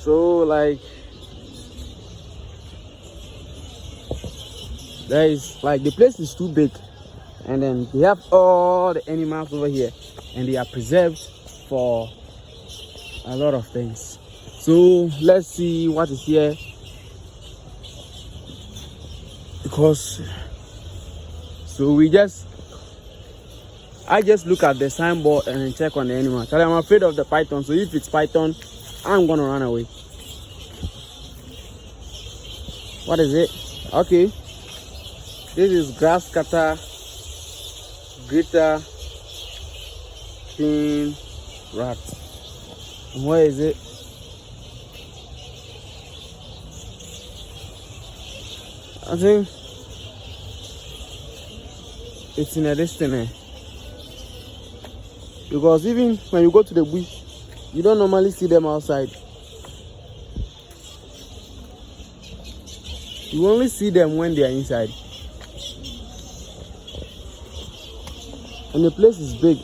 So like there is like the place is too big, and then they have all the animals over here, and they are preserved for a lot of things. So let's see what is here, because I just look at the signboard and check on the animal. So I'm afraid of the python, so if it's python, I'm gonna run away. What is it? Okay, this is grass cutter, greater king rat. And where is it? I think it's in a distance, because even when you go to the bush, you don't normally see them outside. You only see them when they are inside. And the place is big.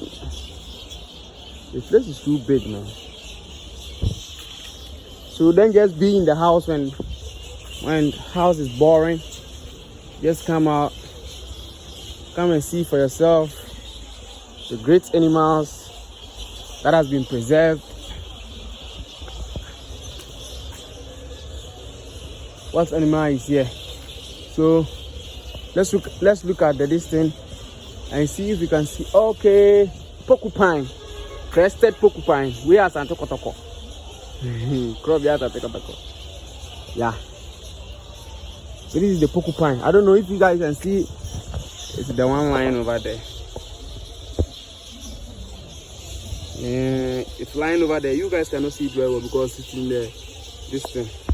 The place is too big, man. So then just be in the house when house is boring. Just come out, come and see for yourself the great animals that has been preserved. What animal is here? So let's look at the distance and see if we can see. Okay, porcupine, crested porcupine. We are Santo Kotoko. Yeah. So this is the porcupine. I don't know if you guys can see. It's the one lying over there. Yeah, it's lying over there. You guys cannot see it very well because it's in the distance.